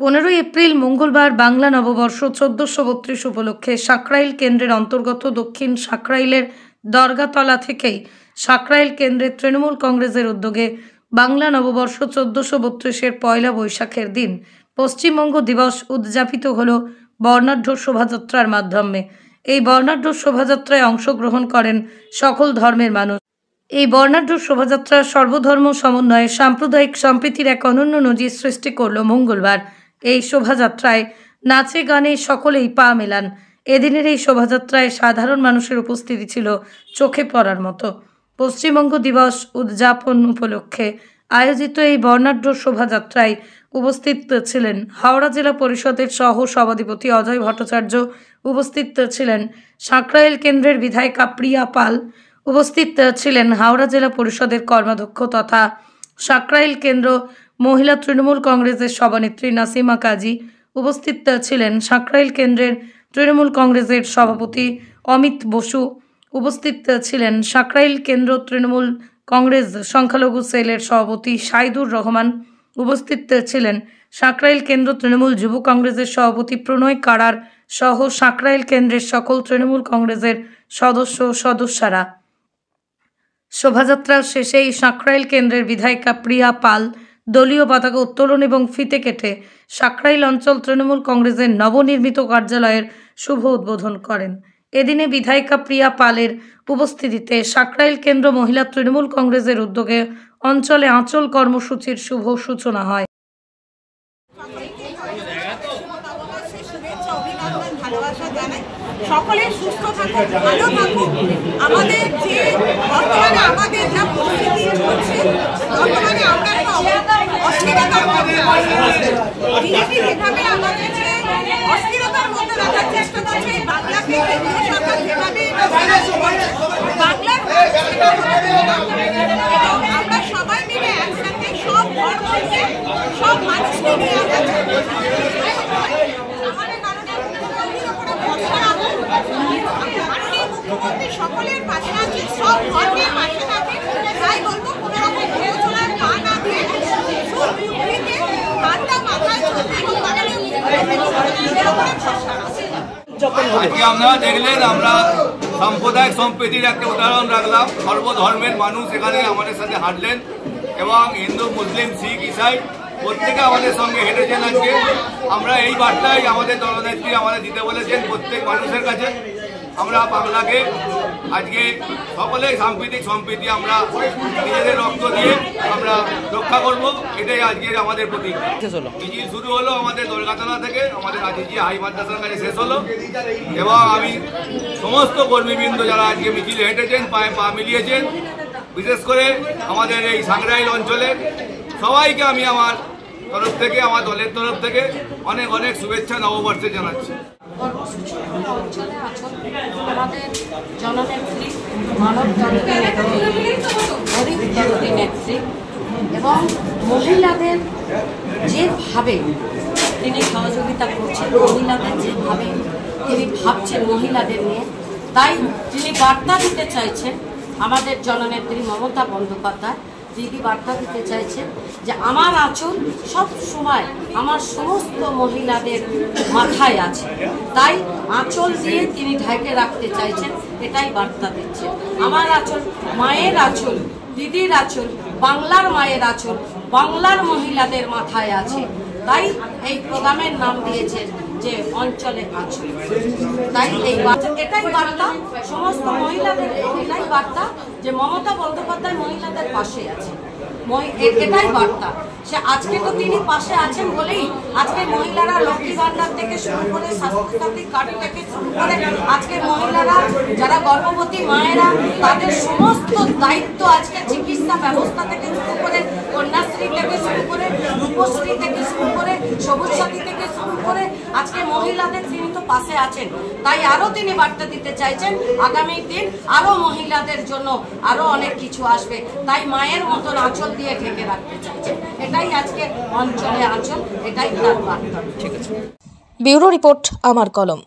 15 April মঙ্গলবার বাংলা নববর্ষ 1432 উপলক্ষে সাকরাইল কেন্দ্রের অন্তর্গত দক্ষিণ সাকরাইলের দরগাতলা থেকেই সাকরাইল কেন্দ্রের তৃণমূল কংগ্রেসের উদ্যোগে বাংলা নববর্ষ 1432-এর পয়লা বৈশাখের দিন পশ্চিমবঙ্গ দিবস উদযাপিত হল বর্ণাঢ্য শোভাযাত্রার মাধ্যমে। এই বর্ণাঢ্য শোভাযাত্রায় অংশগ্রহণ করেন সকল ধর্মের মানুষ। এই বর্ণাঢ্য শোভাযাত্রার সর্বধর্ম সমন্বয়ে সাম্প্রদায়িক সম্প্রীতির এক অনন্য নজির সৃষ্টি করল মঙ্গলবার। এই শোভাযাত্রায় নাচে গানে সকলেই পা মেলান। এদিনের এই শোভাযাত্রায় সাধারণ মানুষের উপস্থিতি ছিল চোখে পড়ার মতো। পশ্চিমবঙ্গ দিবস উদযাপন উপলক্ষে আয়োজিত এই বর্ণাঢ্য শোভাযাত্রায় উপস্থিত ছিলেন হাওড়া জেলা পরিষদের সহ সভাধিপতি অজয় ভট্টাচার্য, উপস্থিত ছিলেন সাকরাইল কেন্দ্রের বিধায়িকা প্রিয়া পাল, উপস্থিত ছিলেন হাওড়া জেলা পরিষদের কর্মাধ্যক্ষ তথা সাকরাইল কেন্দ্র মহিলা তৃণমূল কংগ্রেসের সভানেত্রী নাসিমা কাজী, উপস্থিত ছিলেন সাকরাইল কেন্দ্রের তৃণমূল কংগ্রেসের সভাপতি অমিত বসু, উপস্থিত ছিলেন সাকরাইল কেন্দ্র তৃণমূল কংগ্রেস সংখ্যালঘু সেলের সভাপতি সাইদুর রহমান, উপস্থিত ছিলেন সাকরাইল কেন্দ্র তৃণমূল যুব কংগ্রেসের সভাপতি প্রণয় কারার সহ সাকরাইল কেন্দ্রের সকল তৃণমূল কংগ্রেসের সদস্যরা। শোভাযাত্রার শেষেই সাকরাইল কেন্দ্রের বিধায়িকা প্রিয়া পাল দলীয় পতাকা উত্তোলন এবং ফিতে কেটে সাকরাইল অঞ্চল তৃণমূল কংগ্রেসের নবনির্মিত কার্যালয়ের শুভ উদ্বোধন করেন। এদিনে বিধায়িকা প্রিয়া পালের উপস্থিতিতে সাকরাইল কেন্দ্র মহিলা তৃণমূল কংগ্রেসের উদ্যোগে অঞ্চলে আঁচল কর্মসূচির শুভ সূচনা হয়। সকলে সুস্থ থাকুক, ভালো থাকুক। আমাদের যে বর্তমানে আমাদের যা পরিস্থিতি চলছে, বর্তমানে আমরা অস্থিরতার মধ্যে বিজেপি যেভাবে আমাদেরকে অস্থিরতার মধ্যে রাখার চেষ্টা করছে, বাংলাকে কেন্দ্রীয় সরকার যেভাবে বাংলার এবং আমরা সবাই মিলে একসাথে সব ধর্ম নিয়ে সব মানুষকে নিয়ে মুখ্যমন্ত্রী সকলের পাশে আছে, সব ধর্মের পাশে থাকে। তাই বলবো কোনো রকম প্রচলার পা না দিয়ে ঠান্ডা মাথায় আজকে আপনারা দেখলেন, আমরা সাম্প্রদায়িক সম্প্রীতির একটা উদাহরণ রাখলাম। সর্বধর্মের মানুষ এখানে আমাদের সাথে হাঁটলেন এবং হিন্দু, মুসলিম, শিখ, ইসাই প্রত্যেকে আমাদের সঙ্গে হেঁটেছেন। আজকে আমরা এই বার্তাই আমাদের দলনেত্রী আমাদের দিতে বলেছেন প্রত্যেক মানুষের কাছে। আমরা বাংলাকে আজকে সকলেই সাম্প্রতিক সম্প্রীতি আমরা নিজেদের রক্ত দিয়ে আমরা রক্ষা করব, এটাই আজকের আমাদের প্রতীক। মিছিল শুরু হলো আমাদের দরগাতলা থেকে, আমাদের আজিজি হাই মাদ্রাসার কাছে শেষ হলো এবং আমি সমস্ত কর্মীবৃন্দ যারা আজকে মিছিলে হেঁটেছেন, পায়ে পা মিলিয়েছেন, বিশেষ করে আমাদের এই সাকরাইল অঞ্চলের সবাইকে আমি আমার তরফ থেকে, আমার দলের তরফ থেকে অনেক অনেক শুভেচ্ছা নববর্ষে জানাচ্ছি। আমাদের জননেত্রী, মানব দরদী নেত্রী, গরিব দরদী নেত্রী এবং মহিলাদের যেভাবে তিনি সহযোগিতা করছেন, মহিলাদের যেভাবে তিনি ভাবছেন মহিলাদের নিয়ে, তাই তিনি বার্তা দিতে চাইছেন আমাদের জননেত্রী মমতা বন্দ্যোপাধ্যায়। দিদি বার্তা দিতে চাইছেন যে আমার আঁচল সব সময় আমার সমস্ত মহিলাদের মাথায় আছে, তাই আঁচল দিয়ে তিনি ঢেকে রাখতে চাইছেন, এটাই বার্তা দিচ্ছেন। আমার আঁচল মায়ের আঁচল, দিদির আঁচল, বাংলার মায়ের আঁচল বাংলার মহিলাদের মাথায় আছে, তাই এই প্রোগ্রামের নাম দিয়েছেন যে অঞ্চলে আঁচল। তাই এই এটাই বার্তা সমস্ত মহিলাদের, এটাই বার্তা যে মমতা বন্দ্যোপাধ্যায় মহিলাদের পাশে আছে, এটাই বার্তা। সে আজকে তো তিনি পাশে আছেন বলেই আজকে মহিলারা লক্ষ্মী ভান্ডার থেকে শুরু করে স্বাস্থ্যসাথী কার্ড থেকে শুরু করে আজকে মহিলারা যারা গর্ভবতী মায়েরা তাদের সমস্ত দায়িত্ব আজকে চিকিৎসা ব্যবস্থা থেকে শুরু করে কন্যাশ্রী থেকে শুরু করে রূপশ্রী থেকে শুরু করে সবুজ সাথী থেকে শুরু করে আজকে মহিলাদের তিনি তো পাশে আছেন। তাই আরো তিনি বার্তা দিতে চাইছেন আগামী দিন আরো মহিলাদের জন্য আরো অনেক কিছু আসবে, তাই মায়ের মতন আঁচল দিয়ে ঢেকে রাখতে চাইছেন। এটাই আজকে অঞ্চলে আঁচল, এটাই তার বার্তা। ঠিক আছে। ব্যুরো রিপোর্ট, আমার কলম।